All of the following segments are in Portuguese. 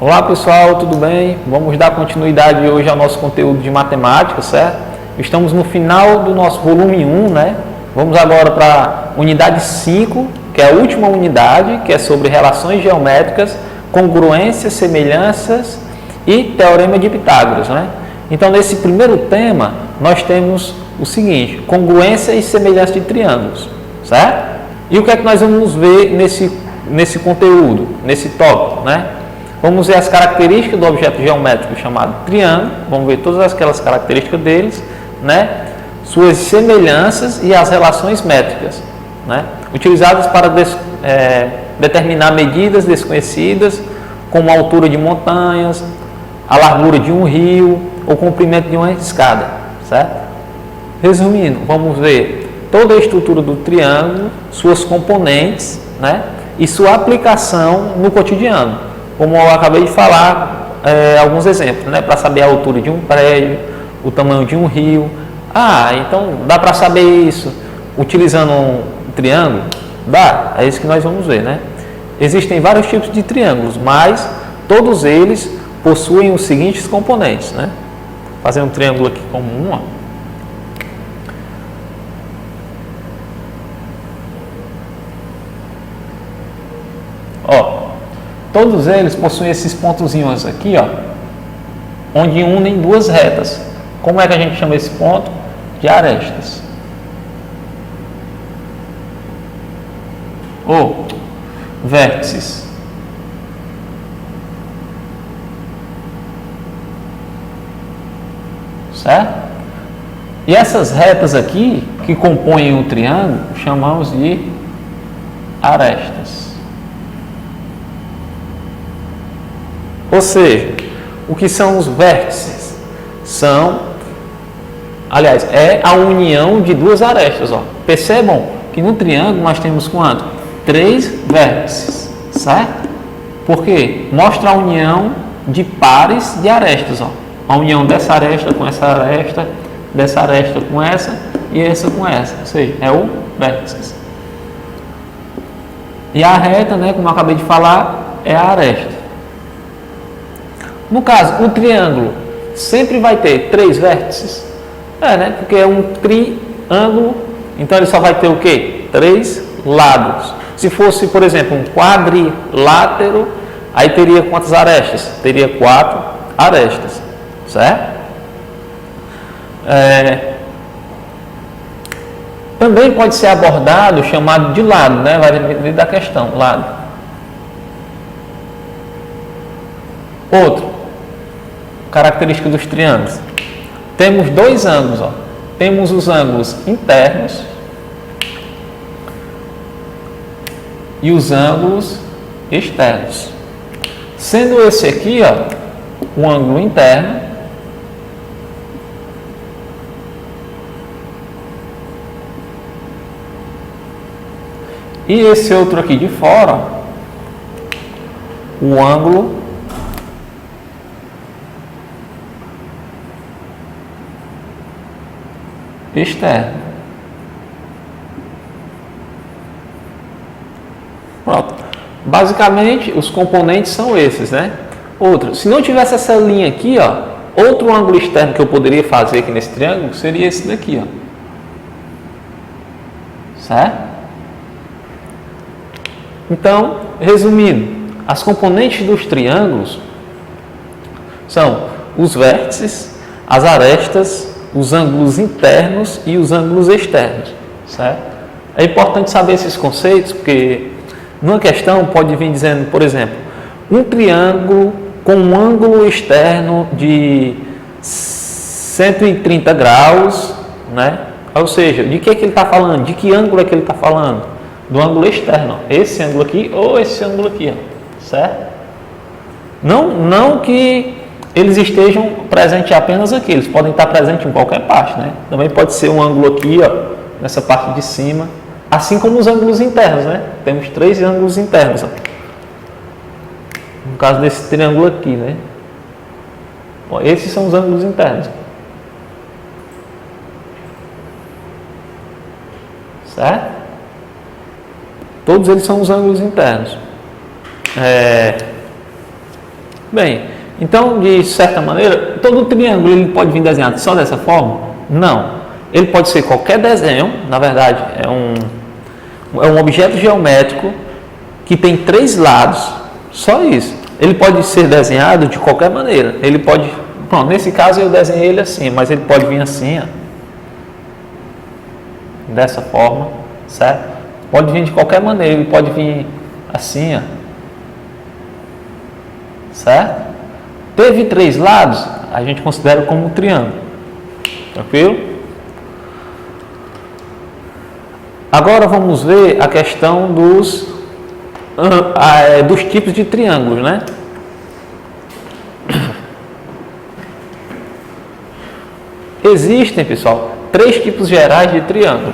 Olá pessoal, tudo bem? Vamos dar continuidade hoje ao nosso conteúdo de matemática, certo? Estamos no final do nosso volume 1, né? Vamos agora para a unidade 5, que é a última unidade, que é sobre relações geométricas, congruências, semelhanças e teorema de Pitágoras, né? Então, nesse primeiro tema, nós temos o seguinte: congruência e semelhança de triângulos, certo? E o que é que nós vamos ver nesse conteúdo, nesse tópico, né? Vamos ver as características do objeto geométrico chamado triângulo, vamos ver todas aquelas características deles, né? Suas semelhanças e as relações métricas, né? Utilizadas para determinar medidas desconhecidas, como a altura de montanhas, a largura de um rio, o comprimento de uma escada, certo? Resumindo, vamos ver toda a estrutura do triângulo, suas componentes, né? E sua aplicação no cotidiano. Como eu acabei de falar, alguns exemplos, né? Para saber a altura de um prédio, o tamanho de um rio. Então dá para saber isso utilizando um triângulo? Dá, é isso que nós vamos ver, né? Existem vários tipos de triângulos, mas todos eles possuem os seguintes componentes, né? Vou fazer um triângulo aqui comum, ó. Todos eles possuem esses pontozinhos aqui, ó, onde unem duas retas. Como é que a gente chama esse ponto? De arestas. Ou vértices. Certo? E essas retas aqui, que compõem o triângulo, chamamos de arestas. Ou seja, o que são os vértices? É a união de duas arestas. Ó. Percebam que no triângulo nós temos quanto? 3 vértices, certo? Por quê? Mostra a união de pares de arestas. Ó. A união dessa aresta com essa aresta, dessa aresta com essa e essa com essa. Ou seja, é o vértice. E a reta, né, como eu acabei de falar, é a aresta. No caso, o triângulo sempre vai ter 3 vértices? Né? Porque é um triângulo, então ele só vai ter o quê? 3 lados. Se fosse, por exemplo, um quadrilátero, aí teria quantas arestas? Teria 4 arestas, certo? Também pode ser abordado o chamado de lado, né? Vai depender da questão, lado. Outro. Característica dos triângulos. Temos 2 ângulos, ó. Temos os ângulos internos e os ângulos externos. Sendo esse aqui, ó, o ângulo interno, e esse outro aqui de fora, ó, o ângulo externo. Pronto. Basicamente, os componentes são esses, né? Outro, se não tivesse essa linha aqui, ó, outro ângulo externo que eu poderia fazer aqui nesse triângulo seria esse daqui, ó. Certo? Então, resumindo, as componentes dos triângulos são os vértices, as arestas, os ângulos internos e os ângulos externos, certo? É importante saber esses conceitos, porque numa questão pode vir dizendo, por exemplo, um triângulo com um ângulo externo de 130 graus, né? Ou seja, de que ele está falando? De que ângulo é que ele está falando? Do ângulo externo, ó. Esse ângulo aqui ou esse ângulo aqui, ó. Certo? Não que eles estejam presentes apenas aqui, eles podem estar presentes em qualquer parte, né? Também pode ser um ângulo aqui, ó, nessa parte de cima, assim como os ângulos internos, né? Temos 3 ângulos internos, ó. No caso desse triângulo aqui, né? Bom, esses são os ângulos internos. Certo? Todos eles são os ângulos internos. Bem, então, de certa maneira, todo triângulo ele pode vir desenhado só dessa forma? Não. Ele pode ser qualquer desenho, na verdade, é um objeto geométrico que tem 3 lados, só isso. Ele pode ser desenhado de qualquer maneira. Ele pode, pronto, nesse caso eu desenhei ele assim, mas ele pode vir assim, ó, dessa forma, certo? Pode vir de qualquer maneira, ele pode vir assim, ó, certo? Teve 3 lados, a gente considera como um triângulo, tranquilo? Agora vamos ver a questão dos tipos de triângulos, né? Existem, pessoal, 3 tipos gerais de triângulo.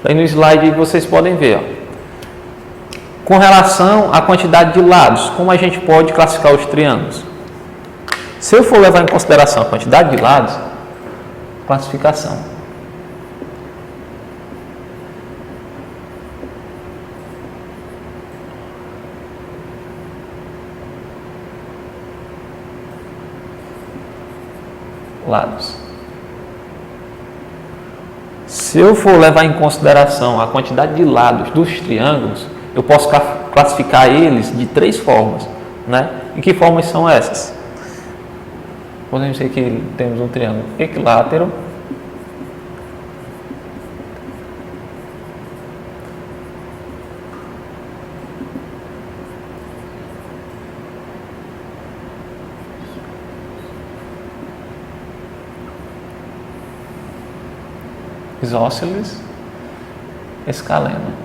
Aí no slide vocês podem ver, ó. Com relação à quantidade de lados, como a gente pode classificar os triângulos? Se eu for levar em consideração a quantidade de lados, classificação. Lados. Se eu for levar em consideração a quantidade de lados dos triângulos, eu posso classificar eles de 3 formas, né? E que formas são essas? Podemos dizer que temos um triângulo equilátero, isósceles, escaleno.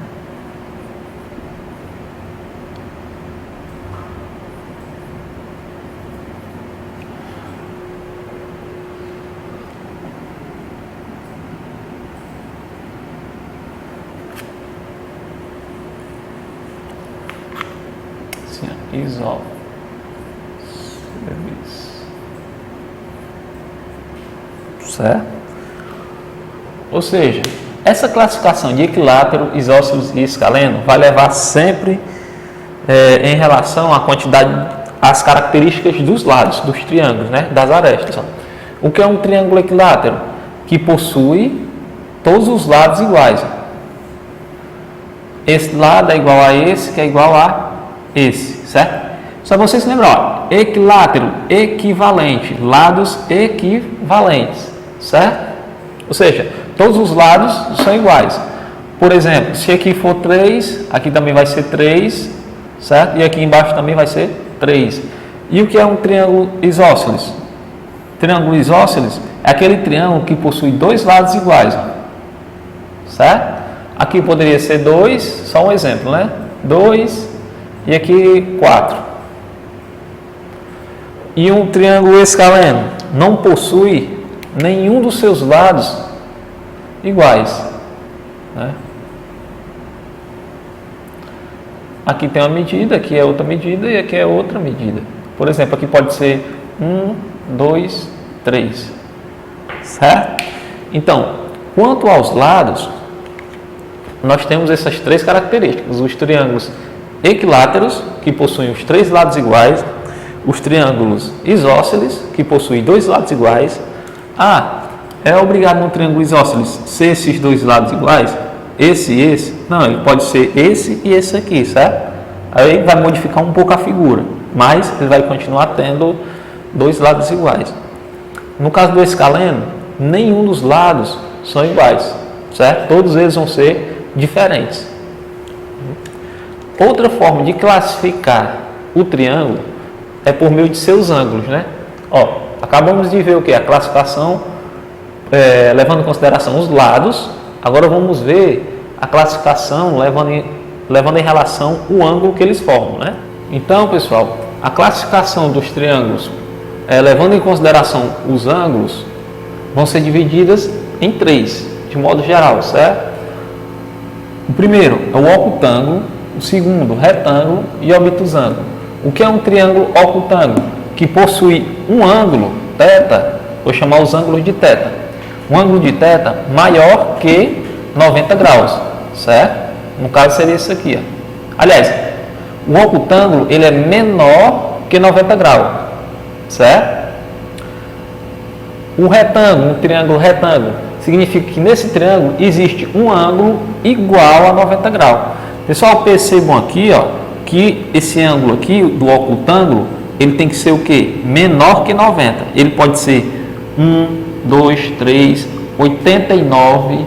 Isósceles. Certo? Ou seja, essa classificação de equilátero, isósceles e escaleno vai levar sempre em relação à quantidade, às características dos lados, dos triângulos, né? Das arestas. Ó. O que é um triângulo equilátero? Que possui todos os lados iguais. Ó. Esse lado é igual a esse, que é igual a esse, certo? Só vocês se lembram, ó, equilátero, equivalente, lados equivalentes, certo? Ou seja, todos os lados são iguais. Por exemplo, se aqui for 3, aqui também vai ser 3, certo? E aqui embaixo também vai ser 3. E o que é um triângulo isósceles? Triângulo isósceles é aquele triângulo que possui 2 lados iguais, ó, certo? Aqui poderia ser 2, só um exemplo, né? 2 e aqui 4. E um triângulo escaleno não possui nenhum dos seus lados iguais, né? Aqui tem uma medida, aqui é outra medida e aqui é outra medida. Por exemplo, aqui pode ser 1, 2, 3, certo? Então, quanto aos lados, nós temos essas 3 características: os triângulos equiláteros, que possuem os 3 lados iguais, os triângulos isósceles, que possuem 2 lados iguais. É obrigado no triângulo isósceles ser esses 2 lados iguais? Esse e esse? Não, ele pode ser esse e esse aqui, certo? Aí vai modificar um pouco a figura, mas ele vai continuar tendo 2 lados iguais. No caso do escaleno, nenhum dos lados são iguais, certo? Todos eles vão ser diferentes. Outra forma de classificar o triângulo é por meio de seus ângulos, né? Ó, acabamos de ver o que? A classificação levando em consideração os lados. Agora vamos ver a classificação levando em relação o ângulo que eles formam, né? Então, pessoal, a classificação dos triângulos, levando em consideração os ângulos, vão ser divididas em 3, de modo geral, certo? O primeiro é o ocutângulo, o segundo, retângulo e obtusângulo. O que é um triângulo ocutângulo? Que possui um ângulo, θ, vou chamar os ângulos de θ. Um ângulo de θ maior que 90 graus, certo? No caso seria isso aqui, ó. Aliás, o octângulo ele é menor que 90 graus, certo? O retângulo, um triângulo retângulo, significa que nesse triângulo existe um ângulo igual a 90 graus. Pessoal, percebam aqui, ó, que esse ângulo aqui do octângulo, ele tem que ser o quê? Menor que 90. Ele pode ser 1, 2, 3, 89.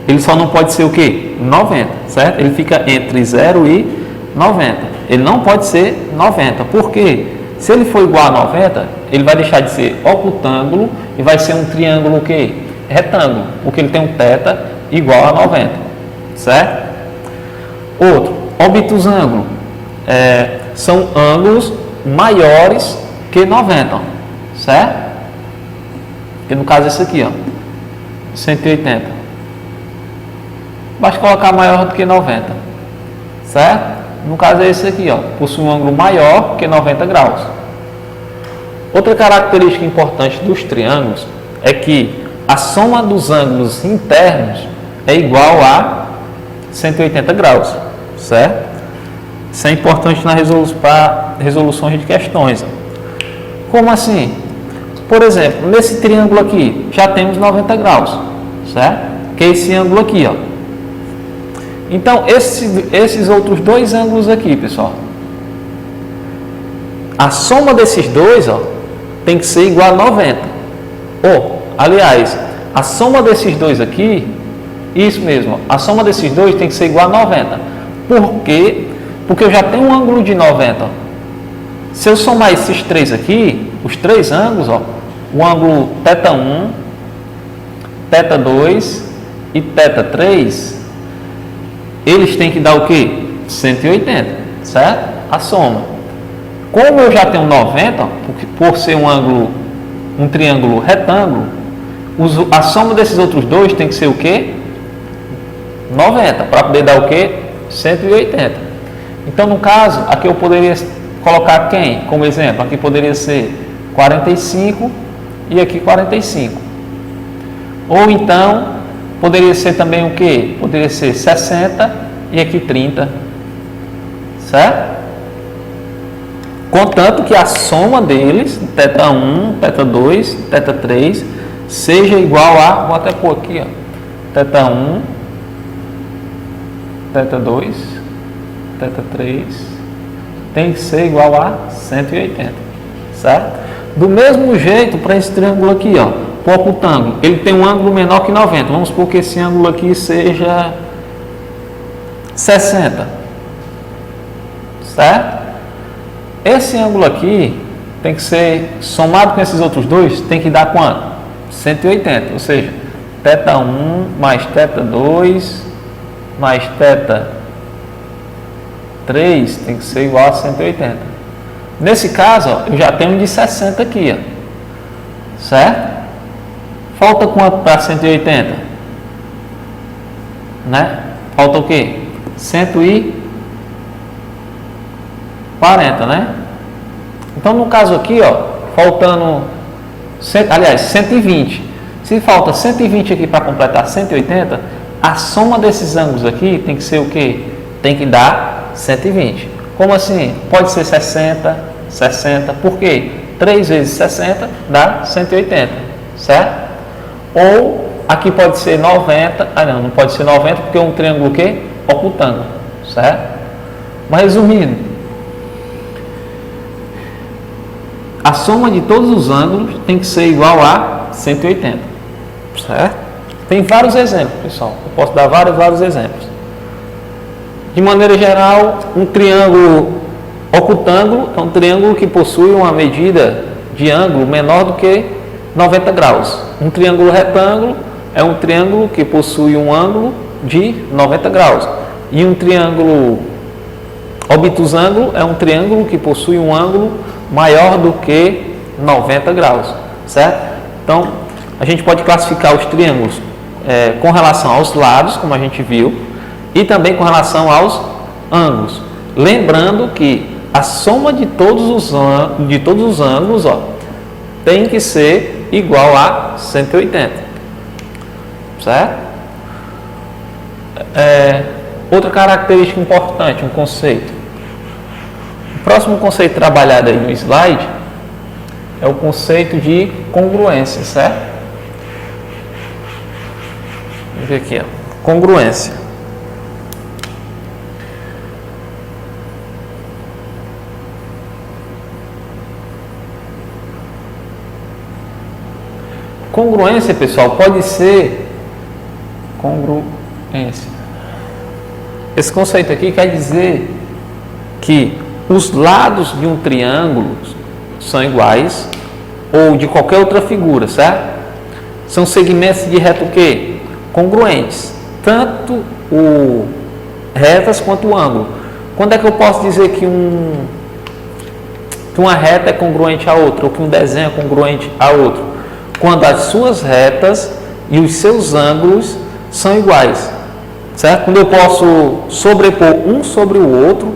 Ele só não pode ser o quê? 90, certo? Ele fica entre 0 e 90. Ele não pode ser 90. Por quê? Se ele for igual a 90, ele vai deixar de ser octângulo e vai ser um triângulo o quê? Retângulo, porque ele tem um θ igual a 90, certo? Outro, obtusângulo, são ângulos maiores que 90, certo? Que no caso é esse aqui, ó, 180. Basta colocar maior do que 90, certo? No caso é esse aqui, ó, possui um ângulo maior que 90 graus. Outra característica importante dos triângulos é que a soma dos ângulos internos é igual a 180 graus, certo? Isso é importante para resoluções de questões. Como assim? Por exemplo, nesse triângulo aqui já temos 90 graus, certo? Que é esse ângulo aqui, ó. Então, esses outros dois ângulos aqui, pessoal, a soma desses dois, ó, tem que ser igual a 90. Ou, aliás, a soma desses dois aqui, isso mesmo, a soma desses dois tem que ser igual a 90. Por quê? Porque eu já tenho um ângulo de 90. Ó. Se eu somar esses três aqui, os três ângulos, ó, o ângulo θ1, θ2 e θ3, eles têm que dar o quê? 180, certo? A soma. Como eu já tenho 90, por ser um triângulo retângulo, a soma desses outros dois tem que ser o quê? 90, para poder dar o quê? 180. Então, no caso, aqui eu poderia colocar quem como exemplo? Aqui poderia ser 45 e aqui 45. Ou então, poderia ser também o quê? Poderia ser 60 e aqui 30. Certo? Contanto que a soma deles, θ1, θ2, θ3, seja igual a, vou até pôr aqui, ó, θ1, θ2, θ3, tem que ser igual a 180. Certo? Do mesmo jeito, para esse triângulo aqui, ó, o octângulo, ele tem um ângulo menor que 90. Vamos supor que esse ângulo aqui seja 60. Certo? Esse ângulo aqui tem que ser somado com esses outros dois, tem que dar quanto? 180. Ou seja, θ1 mais θ2 mais θ3 tem que ser igual a 180. Nesse caso, ó, eu já tenho um de 60 aqui, ó. Certo? Falta quanto para 180? Né? Falta o quê? 140, né? Então, no caso aqui, ó, faltando, aliás, 120. Se falta 120 aqui para completar 180, a soma desses ângulos aqui tem que ser o quê? Tem que dar 120. Como assim? Pode ser 60, 60, por quê? 3 vezes 60 dá 180, certo? Ou aqui pode ser 90, não pode ser 90 porque é um triângulo o quê? Octângulo, certo? Mas resumindo, a soma de todos os ângulos tem que ser igual a 180, certo? Tem vários exemplos, pessoal, eu posso dar vários exemplos. De maneira geral, um triângulo octângulo é um triângulo que possui uma medida de ângulo menor do que 90 graus. Um triângulo retângulo é um triângulo que possui um ângulo de 90 graus. E um triângulo obtusângulo é um triângulo que possui um ângulo maior do que 90 graus, certo? Então, a gente pode classificar os triângulos com relação aos lados, como a gente viu, e também com relação aos ângulos. Lembrando que a soma de todos os ângulos, ó, tem que ser igual a 180, certo? Outra característica importante, um conceito. O próximo conceito trabalhado aí no slide é o conceito de congruência, certo? Vamos ver aqui, ó. Congruência. Congruência, pessoal, pode ser congruência. Esse conceito aqui quer dizer que os lados de um triângulo são iguais ou de qualquer outra figura, certo? São segmentos de reta o quê? Congruentes, tanto o retas quanto o ângulo. Quando é que eu posso dizer que uma reta é congruente à outra ou que um desenho é congruente a outro? Quando as suas retas e os seus ângulos são iguais, certo? Quando eu posso sobrepor um sobre o outro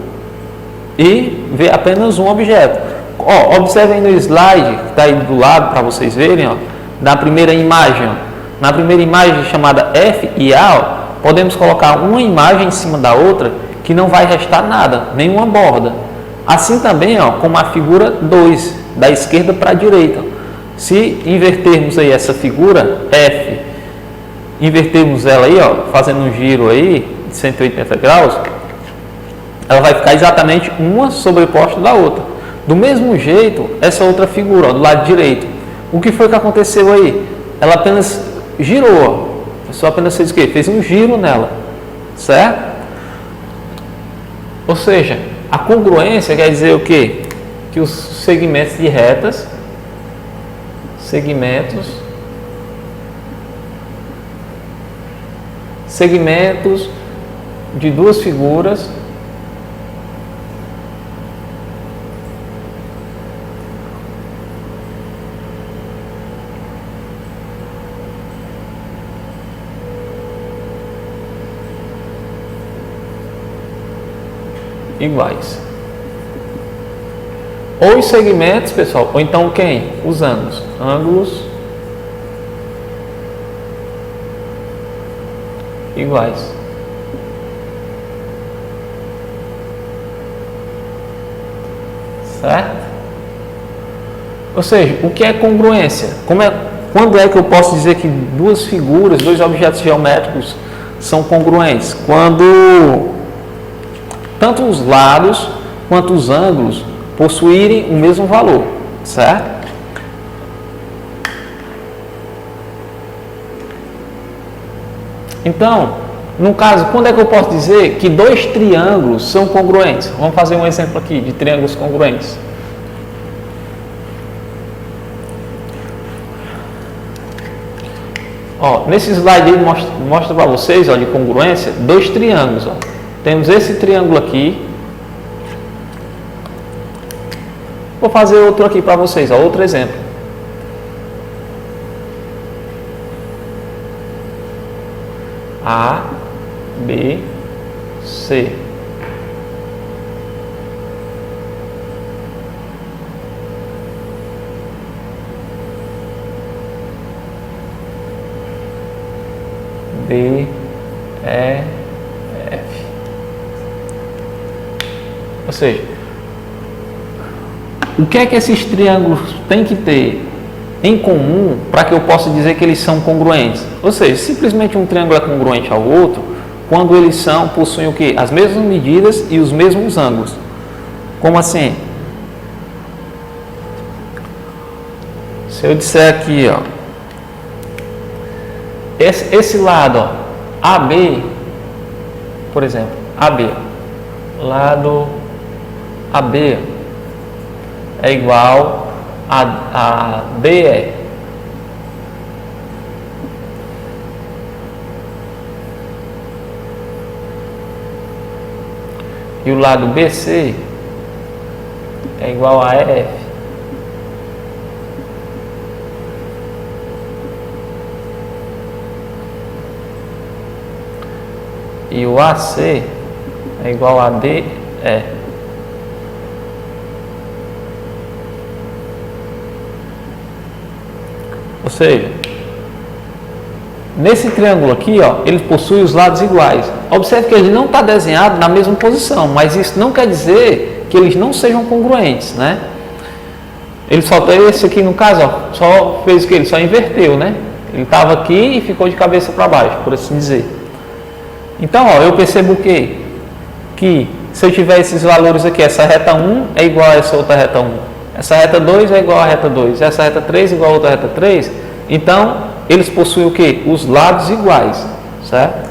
e ver apenas um objeto. Ó, observem no slide que está aí do lado para vocês verem, ó, na primeira imagem. Ó. Na primeira imagem chamada F e A, ó, podemos colocar uma imagem em cima da outra que não vai restar nada, nenhuma borda. Assim também, ó, como a figura 2, da esquerda para a direita. Se invertermos aí essa figura F, invertermos ela aí, ó, fazendo um giro aí de 180 graus, ela vai ficar exatamente uma sobreposta da outra. Do mesmo jeito, essa outra figura, ó, do lado direito. O que foi que aconteceu aí? Ela apenas girou, ó. Só apenas fez o quê? Fez um giro nela, certo? Ou seja, a congruência quer dizer o quê? Que os segmentos de retas, segmentos de duas figuras iguais. Ou os segmentos, pessoal, ou então quem? Os ângulos. Ângulos iguais. Certo? Ou seja, o que é congruência? Quando é que eu posso dizer que duas figuras, dois objetos geométricos são congruentes? Quando tanto os lados quanto os ângulos possuírem o mesmo valor, certo? Então, no caso, quando é que eu posso dizer que dois triângulos são congruentes? Vamos fazer um exemplo aqui de triângulos congruentes. Ó, nesse slide aí mostra para vocês, ó, de congruência, dois triângulos. Ó. Temos esse triângulo aqui. Vou fazer outro aqui para vocês, ó, outro exemplo. A, B, C. D, E, F. Ou seja, o que é que esses triângulos têm que ter em comum para que eu possa dizer que eles são congruentes? Ou seja, simplesmente um triângulo é congruente ao outro quando eles possuem o quê? As mesmas medidas e os mesmos ângulos. Como assim? Se eu disser aqui, ó, esse lado, ó, AB, por exemplo, AB, lado AB é igual a DE. E o lado BC é igual a EF. E o AC é igual a DE. Ou seja, Nesse triângulo aqui, ó, ele possui os lados iguais. Observe que ele não está desenhado na mesma posição, mas isso não quer dizer que eles não sejam congruentes, né? Ele só tem esse aqui no caso, ó, só fez o que? Ele só inverteu, né? Ele estava aqui e ficou de cabeça para baixo, por assim dizer. Então, ó, eu percebo o quê? Que se eu tiver esses valores aqui, essa reta 1 é igual a essa outra reta 1, essa reta 2 é igual a reta 2, essa reta 3 é igual a outra reta 3, então eles possuem o quê? Os lados iguais, certo?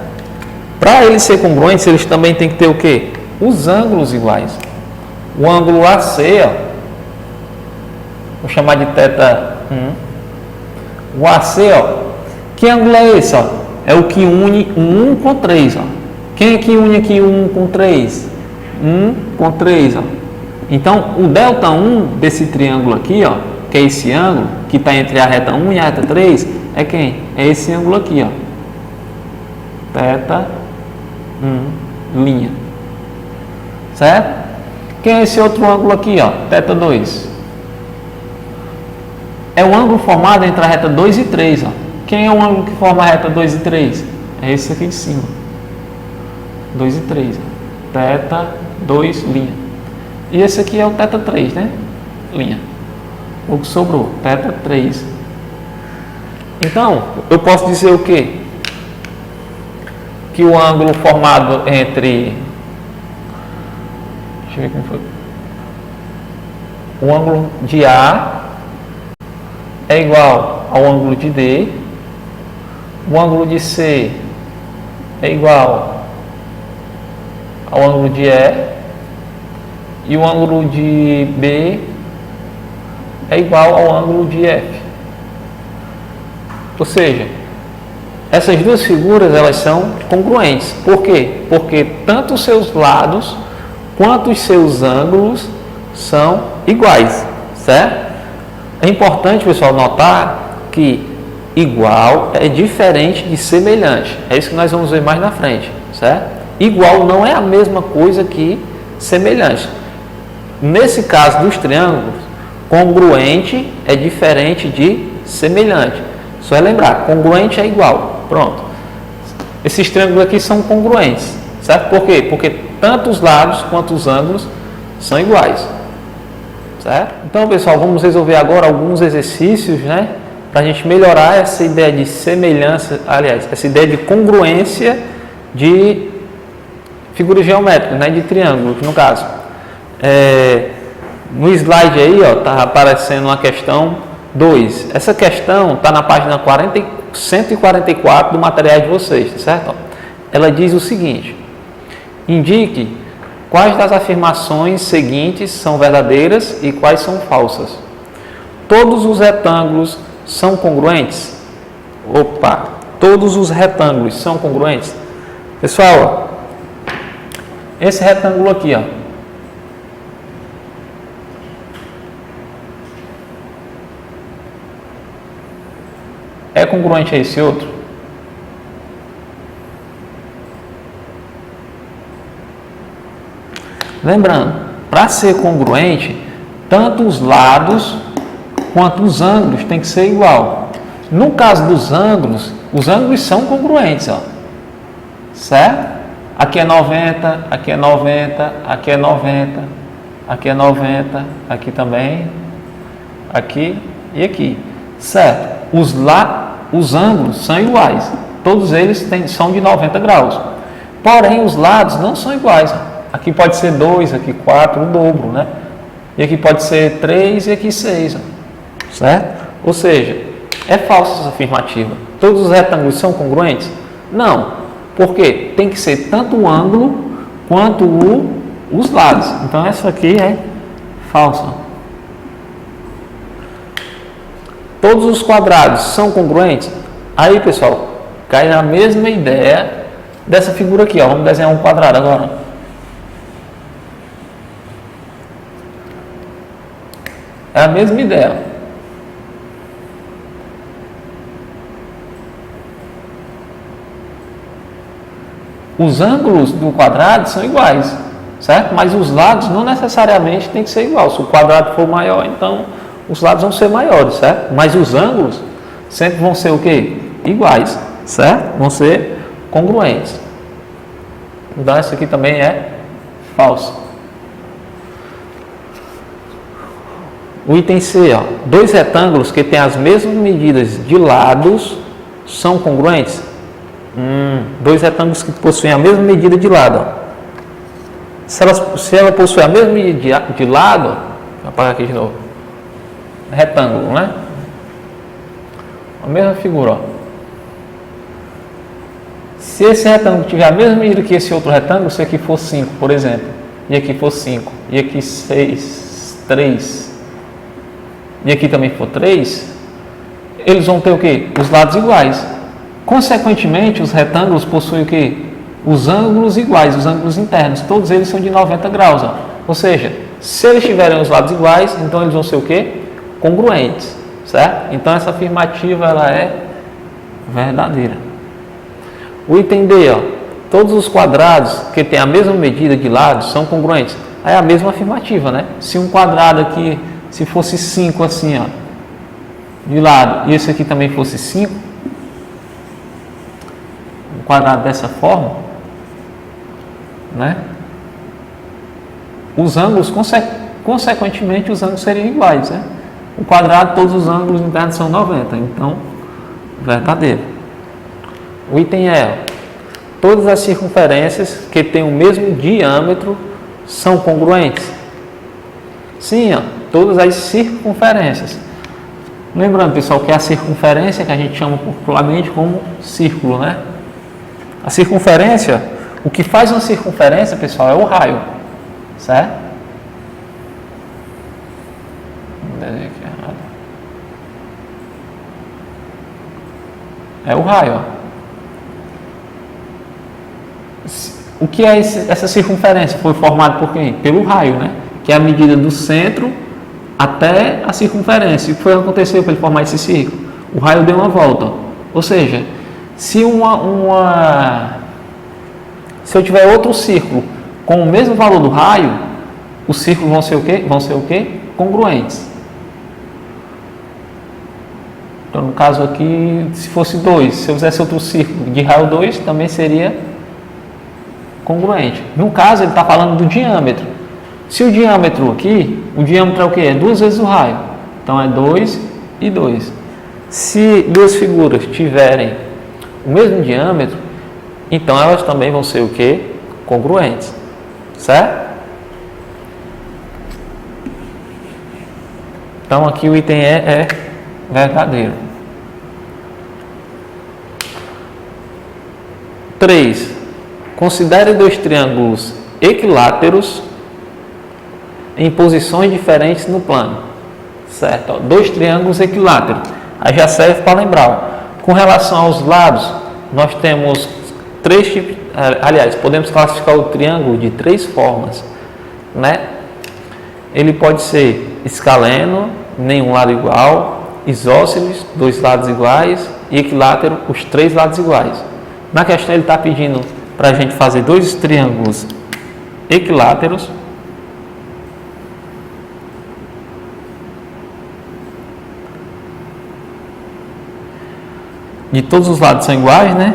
Para eles serem congruentes, eles também têm que ter o quê? Os ângulos iguais. O ângulo AC, ó, vou chamar de θ1. O AC, ó, que ângulo é esse, ó? É o que une 1 com 3, ó. Quem é que une aqui 1 com 3? 1 com 3, ó. Então, o ΔI desse triângulo aqui, ó, que é esse ângulo, que está entre a reta 1 e a reta 3, é quem? É esse ângulo aqui, ó. θ1, linha. Certo? Quem é esse outro ângulo aqui, ó? θ2. É o ângulo formado entre a reta 2 e 3, ó. Quem é o ângulo que forma a reta 2 e 3? É esse aqui de cima. 2 e 3, ó. θ2, linha. E esse aqui é o θ3, né? Linha. O que sobrou? θ3. Então, eu posso dizer o quê? Que o ângulo formado entre... Deixa eu ver como foi. O ângulo de A é igual ao ângulo de D. O ângulo de C é igual ao ângulo de E. E o ângulo de B é igual ao ângulo de F. Ou seja, essas duas figuras elas são congruentes. Por quê? Porque tanto os seus lados quanto os seus ângulos são iguais, certo? É importante, pessoal, notar que igual é diferente de semelhante. É isso que nós vamos ver mais na frente, certo? Igual não é a mesma coisa que semelhante. Nesse caso dos triângulos, congruente é diferente de semelhante. Só é lembrar, congruente é igual. Pronto. Esses triângulos aqui são congruentes, certo? Por quê? Porque tanto os lados quanto os ângulos são iguais. Certo? Então, pessoal, vamos resolver agora alguns exercícios, né? Para a gente melhorar essa ideia de semelhança, aliás, essa ideia de congruência de figuras geométricas, né? De triângulos, no caso. No slide aí, ó, tá aparecendo uma questão 2. Essa questão está na página 144 do material de vocês, certo? Ela diz o seguinte: indique quais das afirmações seguintes são verdadeiras e quais são falsas. Todos os retângulos são congruentes? Opa! Todos os retângulos são congruentes? Pessoal, ó, esse retângulo aqui, ó, é congruente a esse outro? Lembrando, para ser congruente, tanto os lados quanto os ângulos tem que ser igual. No caso dos ângulos, os ângulos são congruentes, ó. Certo? Aqui é 90, aqui é 90, aqui é 90, aqui é 90, aqui também, aqui e aqui. Certo? Os ângulos são iguais. Todos eles são de 90 graus. Porém, os lados não são iguais, ó. Aqui pode ser 2, aqui 4, o dobro, né? E aqui pode ser 3 e aqui 6, ó. Certo? Ou seja, é falsa essa afirmativa. Todos os retângulos são congruentes? Não. Por quê? Tem que ser tanto o ângulo quanto os lados. Então, essa aqui é falsa. Todos os quadrados são congruentes? Aí, pessoal, cai na mesma ideia dessa figura aqui, ó. Vamos desenhar um quadrado agora. É a mesma ideia. Os ângulos do quadrado são iguais, certo? Mas os lados não necessariamente tem que ser igual. Se o quadrado for maior, então os lados vão ser maiores, certo? Mas os ângulos sempre vão ser o quê? Iguais. certo? Vão ser congruentes. Então, isso aqui também é falso. O item C, ó, dois retângulos que têm as mesmas medidas de lados são congruentes? Dois retângulos que possuem a mesma medida de lado. Ó. Se ela possui a mesma medida de lado, vou apagar aqui de novo. Retângulo, né? A mesma figura, ó. Se esse retângulo tiver a mesma medida que esse outro retângulo, se aqui for 5, por exemplo, e aqui for 5, e aqui 6, 3, e aqui também for 3, eles vão ter o quê? Os lados iguais. Consequentemente, os retângulos possuem o quê? Os ângulos iguais, os ângulos internos. Todos eles são de 90 graus. Ó. Ou seja, se eles tiverem os lados iguais, então eles vão ser o quê? Congruentes. Certo? Então, essa afirmativa ela é verdadeira. O item D, ó, todos os quadrados que têm a mesma medida de lados são congruentes. Aí é a mesma afirmativa, né? Se um quadrado aqui, se fosse 5 assim, ó, de lado, e esse aqui também fosse 5, um quadrado dessa forma, né? Os ângulos, consequentemente, os ângulos seriam iguais, né? O quadrado, todos os ângulos internos são 90, então, verdadeiro. O item é, todas as circunferências que têm o mesmo diâmetro são congruentes? Sim, ó, todas as circunferências. Lembrando, pessoal, que a circunferência, que a gente chama popularmente como círculo, né? A circunferência, o que faz uma circunferência, pessoal, é o raio, certo? É o raio, ó. O que é essa circunferência? Foi formada por quem? Pelo raio, né? Que é a medida do centro até a circunferência. O que foi que aconteceu para ele formar esse círculo? O raio deu uma volta. Ou seja, se se eu tiver outro círculo com o mesmo valor do raio, os círculos vão ser o quê? Vão ser o quê? Congruentes. Então, no caso aqui, se fosse 2, se eu fizesse outro círculo de raio 2, também seria congruente. No caso, ele está falando do diâmetro. Se o diâmetro aqui, o diâmetro é o quê? É 2 vezes o raio. Então, é 2 e 2. Se duas figuras tiverem o mesmo diâmetro, então elas também vão ser o quê? Congruentes. Certo? Então, aqui o item E é verdadeiro. 3. Considere dois triângulos equiláteros em posições diferentes no plano. Certo? Ó, dois triângulos equiláteros. Aí já serve para lembrar. Ó. Com relação aos lados, nós temos três tipos. Aliás, podemos classificar o triângulo de três formas. Né? Ele pode ser escaleno, nenhum lado igual, isósceles, dois lados iguais, e equilátero, os três lados iguais. Na questão ele está pedindo para a gente fazer dois triângulos equiláteros. De todos os lados são iguais, né?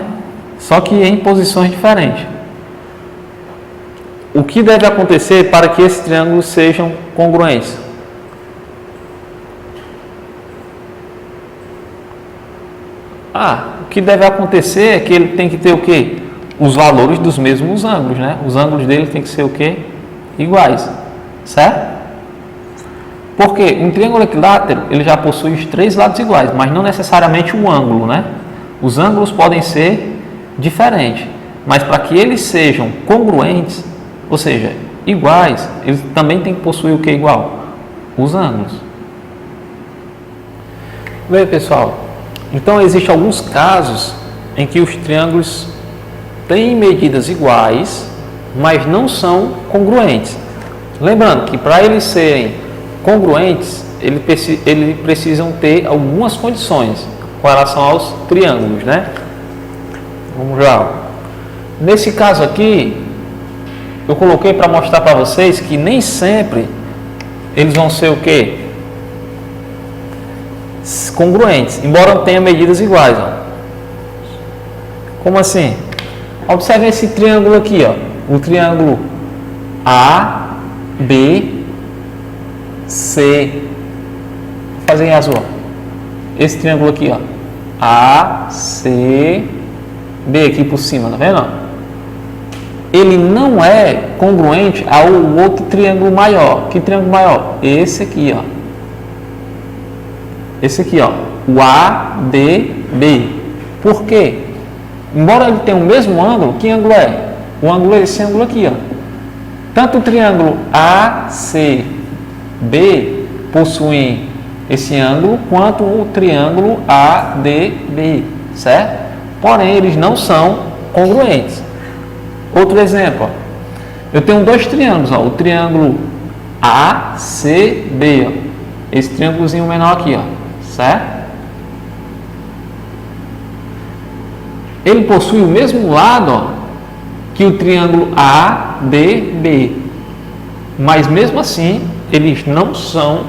Só que em posições diferentes. O que deve acontecer para que esses triângulos sejam congruentes? O que deve acontecer é que ele tem que ter o quê? Os valores dos mesmos ângulos, né? Os ângulos dele tem que ser o quê? Iguais, certo? Porque um triângulo equilátero, ele já possui os três lados iguais, mas não necessariamente o ângulo, né? Os ângulos podem ser diferentes, mas para que eles sejam congruentes, ou seja, iguais, eles também têm que possuir o que igual? Os ângulos. Bem, pessoal, então existem alguns casos em que os triângulos têm medidas iguais, mas não são congruentes. Lembrando que para eles serem congruentes, eles precisam ter algumas condições com relação aos triângulos, né? Vamos lá. Nesse caso aqui, eu coloquei para mostrar para vocês que nem sempre eles vão ser o quê? Congruentes, embora tenham medidas iguais. Ó. Como assim? Observe esse triângulo aqui, ó. O triângulo A, B, C. Vou fazer em azul. Esse triângulo aqui, ó. A, C, B aqui por cima, tá vendo? Ele não é congruente ao outro triângulo maior. Que triângulo maior? Esse aqui, ó. Esse aqui, ó. O ADB. Por quê? Embora ele tenha o mesmo ângulo, que ângulo é? O ângulo é esse ângulo aqui, ó. Tanto o triângulo ACB possuem esse ângulo, quanto o triângulo ADB, certo? Porém, eles não são congruentes. Outro exemplo, ó. Eu tenho dois triângulos, ó. O triângulo ACB, ó. Esse triângulozinho menor aqui, ó. Certo? Ele possui o mesmo lado, ó, que o triângulo ADB, mas mesmo assim eles não são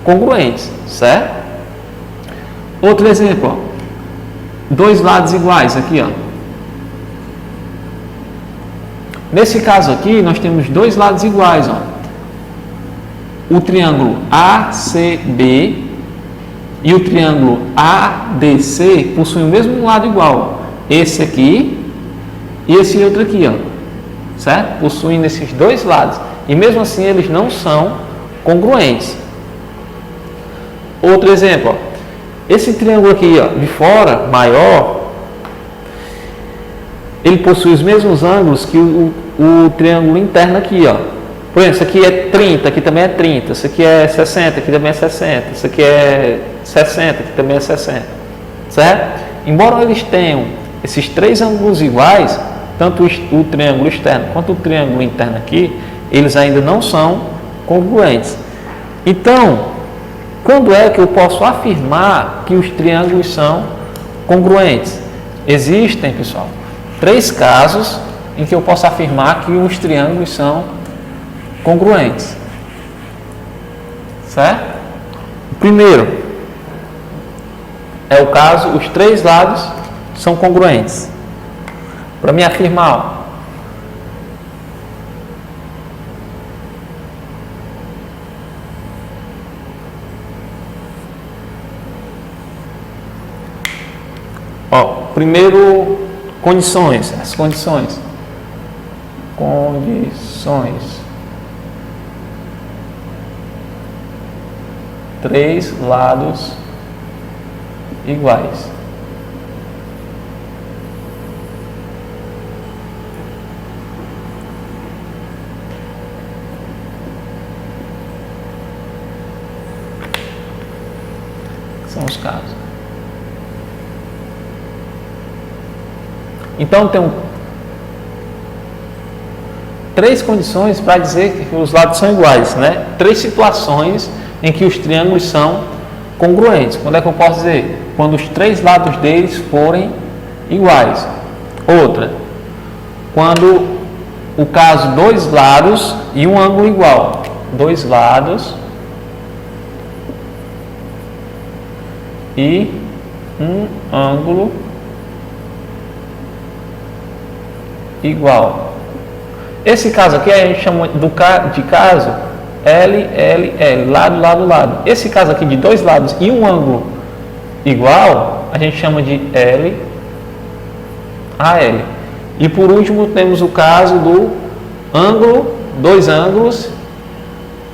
congruentes, certo? Outro exemplo, ó, dois lados iguais aqui, ó. Nesse caso aqui nós temos dois lados iguais, ó. O triângulo ACB e o triângulo ADC possuem o mesmo lado igual, ó. Esse aqui e esse outro aqui, ó, certo? Possuem esses dois lados e mesmo assim eles não são congruentes. Outro exemplo, ó, esse triângulo aqui, ó, de fora, maior, ele possui os mesmos ângulos que o triângulo interno aqui, ó. Por exemplo, isso aqui é 30, aqui também é 30, isso aqui é 60, aqui também é 60, isso aqui é 60, aqui também é 60, certo? Embora eles tenham esses três ângulos iguais, tanto o triângulo externo quanto o triângulo interno aqui, eles ainda não são congruentes. Então, quando é que eu posso afirmar que os triângulos são congruentes? Existem, pessoal, três casos em que eu posso afirmar que os triângulos são congruentes. Certo? O primeiro é o caso, os três lados são congruentes. Para me afirmar, ó, primeiro, condições, as condições. Três lados iguais. São os casos. Então, tem três condições para dizer que os lados são iguais, né? Três situações em que os triângulos são congruentes. Quando é que eu posso dizer? Quando os três lados deles forem iguais. Outra, quando o caso dois lados e um ângulo igual. Dois lados e um ângulo igual. Esse caso aqui a gente chama de caso LLL, lado, lado, lado. Esse caso aqui de dois lados e um ângulo igual, a gente chama de LAL. E por último temos o caso do ângulo, dois ângulos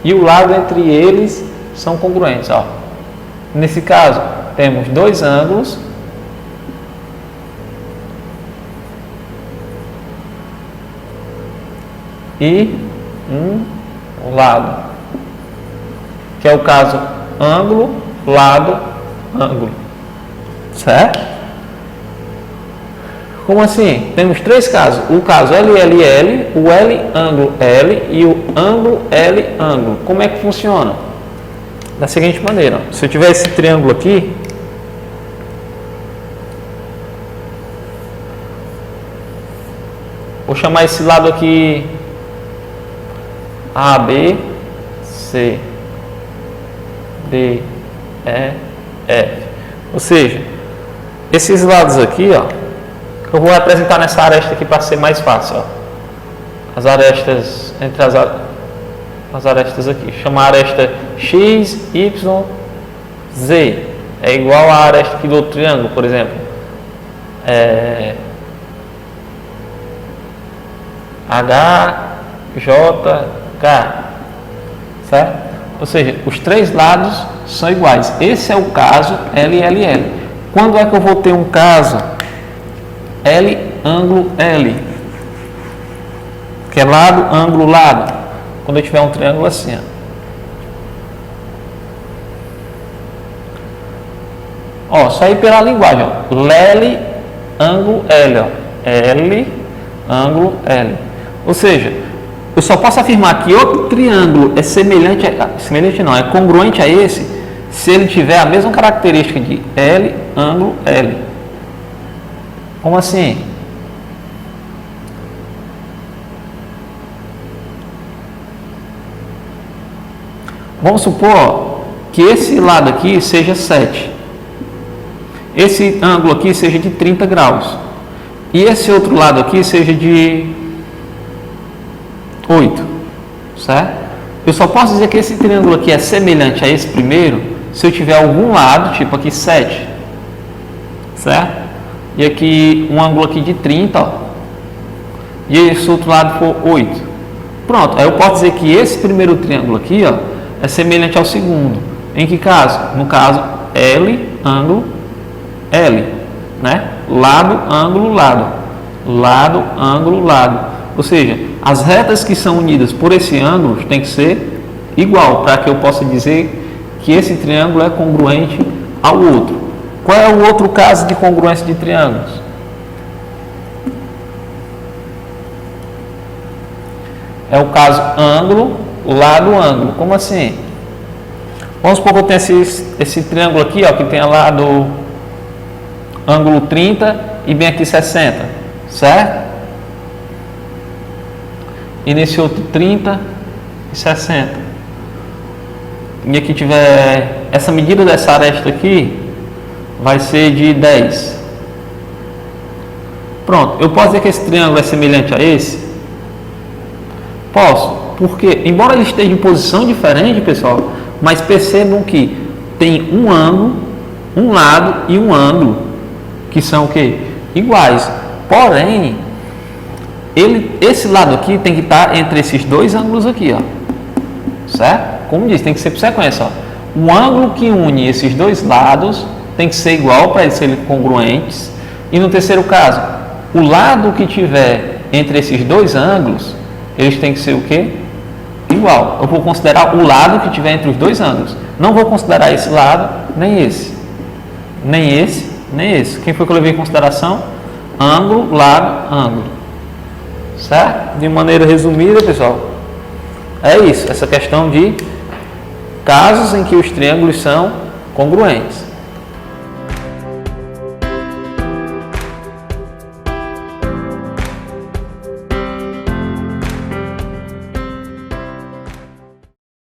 e o lado entre eles são congruentes, ó. Nesse caso, temos dois ângulos e um lado, que é o caso ângulo, lado, ângulo, certo? Como assim? Temos três casos, o caso LLL, o L ângulo L e o ângulo L ângulo. Como é que funciona? Da seguinte maneira, ó. Se eu tiver esse triângulo aqui, vou chamar esse lado aqui A, B, C, D, E, F. Ou seja, esses lados aqui, ó, Eu vou representar nessa aresta aqui para ser mais fácil. Ó. As arestas, entre as arestas aqui. Chama a aresta x, y, z. É igual a aresta aqui do outro triângulo, por exemplo. H, J, K. Certo? Ou seja, os três lados são iguais. Esse é o caso L, L, L. Quando é que eu vou ter um caso L, ângulo, L? Que é lado, ângulo, lado. Quando eu tiver um triângulo assim, ó. Sair pela linguagem, ó. L, ângulo, L, ó. L, ângulo, L. Ou seja, eu só posso afirmar que outro triângulo é semelhante não, é congruente a esse, se ele tiver a mesma característica de L, ângulo, L. Como assim? Vamos supor que esse lado aqui seja 7. Esse ângulo aqui seja de 30 graus. E esse outro lado aqui seja de 8. Certo? Eu só posso dizer que esse triângulo aqui é semelhante a esse primeiro se eu tiver algum lado, tipo aqui 7. Certo? E aqui um ângulo aqui de 30, ó. E esse outro lado for 8. Pronto, aí eu posso dizer que esse primeiro triângulo aqui, ó, é semelhante ao segundo. Em que caso? No caso, L, ângulo, L. Né? Lado, ângulo, lado. Lado, ângulo, lado. Ou seja, as retas que são unidas por esse ângulo tem que ser igual, para que eu possa dizer que esse triângulo é congruente ao outro. Qual é o outro caso de congruência de triângulos? É o caso ângulo, lado, ângulo. Como assim? Vamos supor que eu tenho esse triângulo aqui, ó, que tem lado ângulo 30 e bem aqui 60, certo? E nesse outro 30 e 60. E aqui tiver essa medida dessa aresta aqui vai ser de 10. Pronto, eu posso dizer que esse triângulo é semelhante a esse? Posso. Porque, embora ele esteja em posição diferente, pessoal, mas percebam que tem um ângulo, um lado e um ângulo, que são o quê? Iguais. Porém, esse lado aqui tem que estar entre esses dois ângulos aqui, ó. Certo? Como diz, tem que ser por sequência, ó. O ângulo que une esses dois lados tem que ser igual para eles serem congruentes. E no terceiro caso, o lado que tiver entre esses dois ângulos, eles têm que ser o quê? Igual. Eu vou considerar o lado que tiver entre os dois ângulos. Não vou considerar esse lado, nem esse. Nem esse, nem esse. Quem foi que eu levei em consideração? Ângulo, lado, ângulo. Certo? De maneira resumida, pessoal, é isso. Essa questão de casos em que os triângulos são congruentes.